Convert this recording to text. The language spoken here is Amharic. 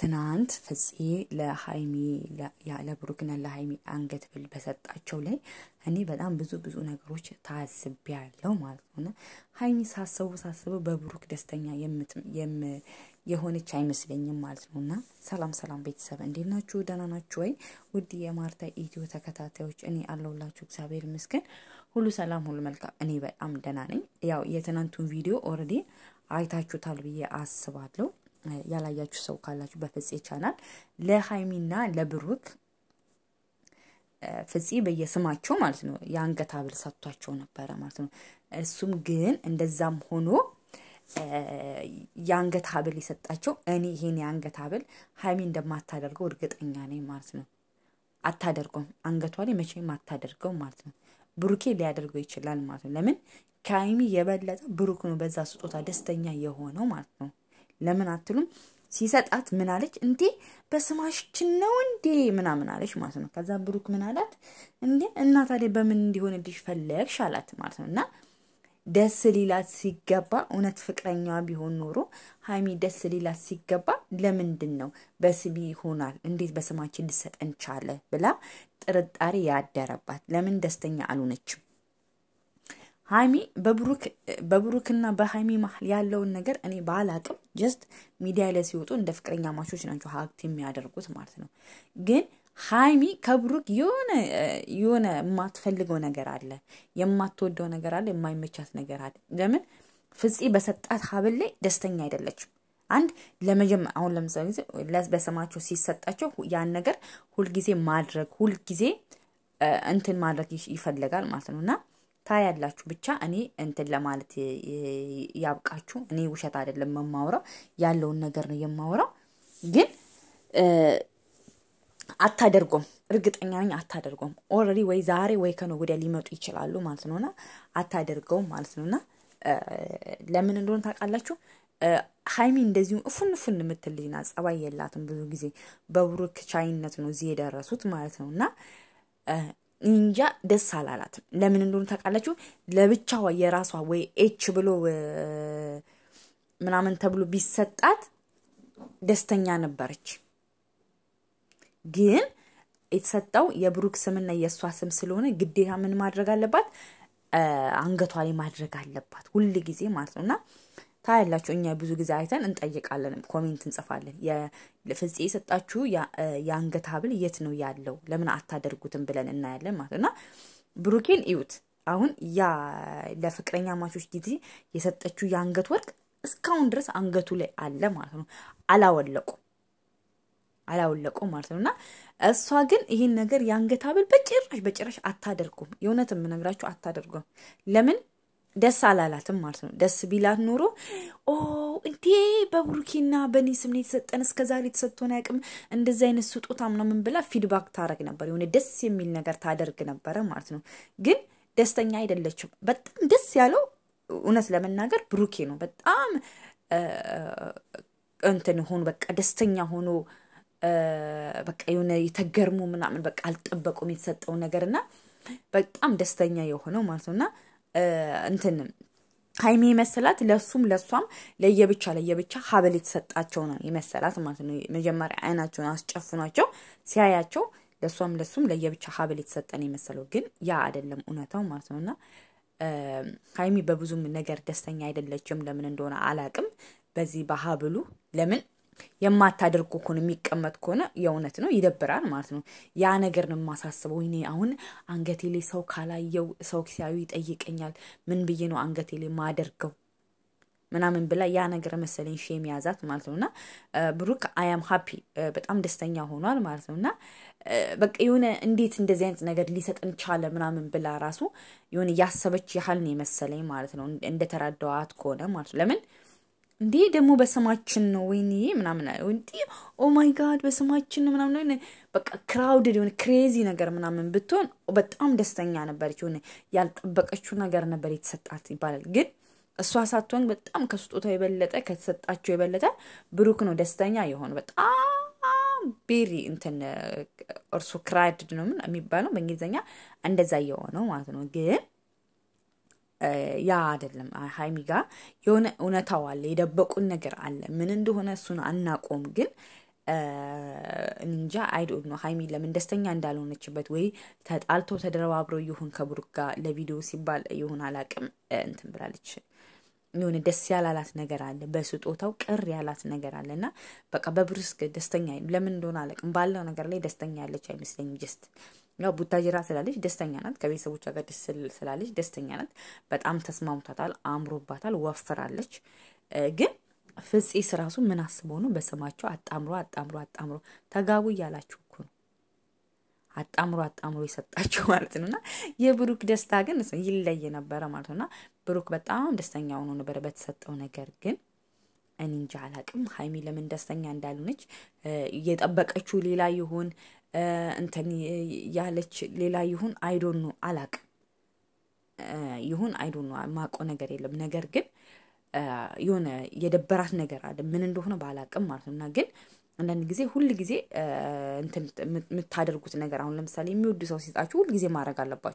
ትናንት ፍፄ ለሃይሚ ለብሩክና ለሃይሚ አንገት ብል በሰጣቸው ላይ እኔ በጣም ብዙ ነገሮች ታስቤያለሁ ማለት ነው። ሃይሚ ሳስበው በብሩክ ደስተኛ የሆነች አይመስለኝም ማለት ነውና ሰላም ቤተሰብ እንዴት ናችሁ? ደህና ናችሁ ወይ? ውድ የማርታ ኢትዮ ተከታታዮች እኔ አለሁላችሁ እግዚአብሔር ይመስገን ሁሉ ሰላም ሁሉ መልካም እኔ በጣም ደህና ነኝ። ያው የትናንቱን ቪዲዮ ኦሬዲ አይታችሁታል ብዬ አስባለሁ። ያላያችሁ ሰው ካላችሁ በፍፄ ቻናል ለሃይሚና ለብሩክ ፍፄ በየስማቸው ማለት ነው የአንገት ሐብል ሰጥቷቸው ነበር ማለት ነው። እሱም ግን እንደዛም ሆኖ የአንገት ሐብል ይሰጣቸው እኔ ይሄን የአንገት ሐብል ሃይሚ እንደማታደርገው እርግጠኛ ነኝ ማለት ነው። አታደርገውም፣ አንገቷ ላይ መቼም አታደርገው ማለት ነው። ብሩኬ ሊያደርገው ይችላል ማለት ነው። ለምን ከሃይሚ የበለጠ ብሩክ ነው በዛ ስጦታ ደስተኛ የሆነው ማለት ነው። ለምን አትሉም? ሲሰጣት ምን አለች እንዴ በስማችን ነው እንዴ ምናምን አለች ማለት ነው። ከዛ ብሩክ ምን አላት እንዴ እና ታዲያ በምን እንዲሆንልሽ ፈለግሽ አላት ማለት ነውና ደስ ሊላት ሲገባ እውነት ፍቅረኛዋ ቢሆን ኖሮ ሃይሚ ደስ ሊላት ሲገባ ለምንድን ነው በስቢ ይሆናል እንዴት በስማችን ሊሰጠን ቻለ ብላ ጥርጣሬ ያደረባት። ለምን ደስተኛ አልሆነችም? ሃይሚ በብሩክና በሃይሚ መሃል ያለውን ነገር እኔ ባላቅም ጀስት ሚዲያ ላይ ሲወጡ እንደ ፍቅረኛ ማቾች ናቸው ሀክት የሚያደርጉት ማለት ነው። ግን ሃይሚ ከብሩክ የሆነ የማትፈልገው ነገር አለ፣ የማትወደው ነገር አለ፣ የማይመቻት ነገር አለ። ለምን ፍፄ በሰጣት ሐብል ላይ ደስተኛ አይደለችም። አንድ ለመጀመሪያ አሁን ለምሳሌ በስማቸው ሲሰጣቸው ያን ነገር ሁልጊዜ ማድረግ ይፈልጋል ማለት ነውና ታያላችሁ። ብቻ እኔ እንትን ለማለት ያብቃችሁ። እኔ ውሸት አይደለም የማወራው ያለውን ነገር ነው የማወራው። ግን አታደርጎም፣ እርግጠኛ ነኝ አታደርጎም። ኦሬዲ ወይ ዛሬ ወይ ከነገ ወዲያ ሊመጡ ይችላሉ ማለት ነውና አታደርገውም ማለት ነውና ለምን እንደሆነ ታውቃላችሁ? ሃይሚ እንደዚሁ እፉን የምትልኝና ጸባይ የላትም። ብዙ ጊዜ በብሩክ ቻይነት ነው እዚህ የደረሱት ማለት ነውና እንጃ ደስ አላላትም። ለምን እንደሆነ ታውቃላችሁ? ለብቻዋ የራሷ ወይ ኤች ብሎ ምናምን ተብሎ ቢሰጣት ደስተኛ ነበረች። ግን የተሰጣው የብሩክ ስምና የሷ ስም ስለሆነ ግዴታ ምን ማድረግ አለባት? አንገቷ ላይ ማድረግ አለባት ሁሉ ጊዜ ማለት ነውና ታያላችሁ። እኛ ብዙ ጊዜ አይተን እንጠይቃለን፣ ኮሜንት እንጽፋለን። ለፍፄ የሰጣችሁ የአንገት ሐብል የት ነው ያለው ለምን አታደርጉትም ብለን እናያለን ማለት ነውና ብሩኬን እዩት። አሁን ያ ለፍቅረኛ ማቾች ጊዜ የሰጠችው የአንገት ወርቅ እስካሁን ድረስ አንገቱ ላይ አለ ማለት ነው። አላወለቁ ማለት ነውና እሷ ግን ይሄን ነገር የአንገት ሐብል በጭራሽ አታደርጉም። የእውነትም የምነግራችሁ አታደርጉም። ለምን ደስ አላላትም ማለት ነው። ደስ ቢላት ኖሮ እንዴ በብሩኬና በኔ ስም ነው የተሰጠን እስከዛሬ ተሰጥቶን ያቅም እንደዚህ አይነት ስጦታ ምናምን ብላ ፊድባክ ታረግ ነበር። የሆነ ደስ የሚል ነገር ታደርግ ነበር ማለት ነው። ግን ደስተኛ አይደለችም። በጣም ደስ ያለው እውነት ለመናገር ብሩኬ ነው። በጣም እንትን ሆኖ በቃ ደስተኛ ሆኖ በቃ የሆነ የተገርሙ ምናምን በቃ አልጠበቁም የተሰጠው ነገርና በጣም ደስተኛ የሆነው ማለት ነውና እንትን ሃይሚ መሰላት ለሱም ለሷም ለየብቻ ሐብል የተሰጣቸው ነው የመሰላት ማለት ነው። መጀመሪያ አይናቸውን አስጨፍኗቸው ሲያያቸው ለሱም ለየብቻ ሐብል የተሰጠን የመሰለው ግን ያ አይደለም እውነታው ማለት ነውና ሃይሚ በብዙም ነገር ደስተኛ አይደለችም። ለምን እንደሆነ አላቅም። በዚህ በሐብሉ ለምን የማታደርጉ ከሆነ የሚቀመጥ ከሆነ የእውነት ነው ይደብራል ማለት ነው። ያ ነገር ነው የማሳስበው። እኔ አሁን አንገቴ ላይ ሰው ካላየው ሰው ሲያዩ ይጠይቀኛል ምን ብዬ ነው አንገቴ ላይ ማደርገው ምናምን ብላ ያ ነገር መሰለኝ ሼም ያዛት ማለት ነውና ብሩክ አያም ሃፒ በጣም ደስተኛ ሆኗል ማለት ነውና በቃ የሆነ እንዴት እንደዚህ አይነት ነገር ሊሰጥን ቻለ ምናምን ብላ ራሱ የሆነ ያሰበች ያህል ነው መሰለኝ ማለት ነው እንደተራዳዋት ከሆነ ማለት ለምን እንዴ ደግሞ በስማችን ነው ወይኔ ምናምን እንዴ ኦ ማይ ጋድ በስማችን ነው ምናምን በቃ ክራውድድ የሆነ ክሬዚ ነገር ምናምን ብትሆን በጣም ደስተኛ ነበረች። የሆነ ያልጠበቀችው ነገር ነበር የተሰጣት ይባላል። ግን እሷ ሳትሆን በጣም ከስጦታው የበለጠ ከተሰጣቸው የበለጠ ብሩክ ነው ደስተኛ የሆነ በጣም ቤሪ እንትን እርሱ ክራውድድ ነው ምን የሚባለው በእንግሊዘኛ እንደዛ የሆነው ማለት ነው። ግን ያ አይደለም ሃይሚ ጋር የሆነ እውነታው አለ፣ የደበቁን ነገር አለ። ምን እንደሆነ እሱን አናቆም። ግን እንጃ አይ ዶንት ኖ ሃይሚ ለምን ደስተኛ እንዳልሆነችበት ወይ ተጣልቶ ተደረባብሮ ይሁን ከብሩክ ጋር ለቪዲዮ ሲባል ይሁን አላቅም እንትን ብላለች። የሆነ ደስ ያላላት ነገር አለ፣ በስጦታው ቅር ያላት ነገር አለና በቃ በብሩክ ደስተኛ ለምን እንደሆነ አላቅም ባለው ነገር ላይ ደስተኛ ያለች አይመስለኝም። ጀስት ያው ቡታጅራ ስላለች ደስተኛ ናት፣ ከቤተሰቦቿ ጋር ደስ ስላለች ደስተኛ ናት። በጣም ተስማምቷታል፣ አምሮባታል፣ ወፍራለች። ግን ፍፄስ ራሱ ምን አስበው ነው በስማቸው አጣምሮ ተጋቡ እያላችሁ እኮ ነው። አጣምሮ የሰጣችሁ ማለት ነውና የብሩክ ደስታ ግን ይለይ ነበረ ማለት ነውና ብሩክ በጣም ደስተኛ ሆኖ ነበር በተሰጠው ነገር። ግን እኔ እንጃ አላቅም ሃይሚ ለምን ደስተኛ እንዳልሆነች። እየጠበቀችው ሌላ ይሁን እንትን ያለች ሌላ ይሁን አይ ዶንት ኖ አላቅም። ይሁን አይ ዶንት ኖ ማቆ ነገር የለም። ነገር ግን የሆነ የደበራት ነገር አለ፣ ምን እንደሆነ ባላቅም ማለት ነውና ግን አንዳንድ ጊዜ ሁሉ ጊዜ እንትን የምታደርጉት ነገር አሁን ለምሳሌ የሚወዱ ሰው ሲጣችሁ ሁሉ ጊዜ ማድረግ አለባችሁ።